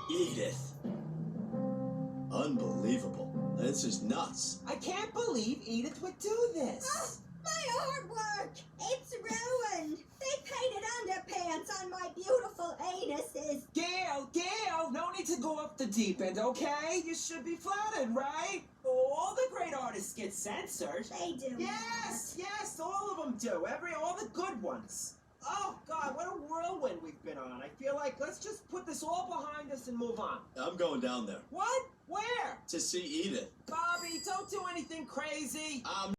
Edith. Unbelievable. This is nuts. I can't believe Edith would do this. Oh, my artwork! It's ruined! They painted underpants on my beautiful anuses. Gail, no need to go off the deep end, okay? You should be flattered, right? All the great artists get censored. They do. Yes, all of them do. All the good ones. Oh, God, what a whirlwind we've been on. I feel like let's just put this all behind us and move on. I'm going down there. What? Where? To see Edith. Bobby, don't do anything crazy. I'm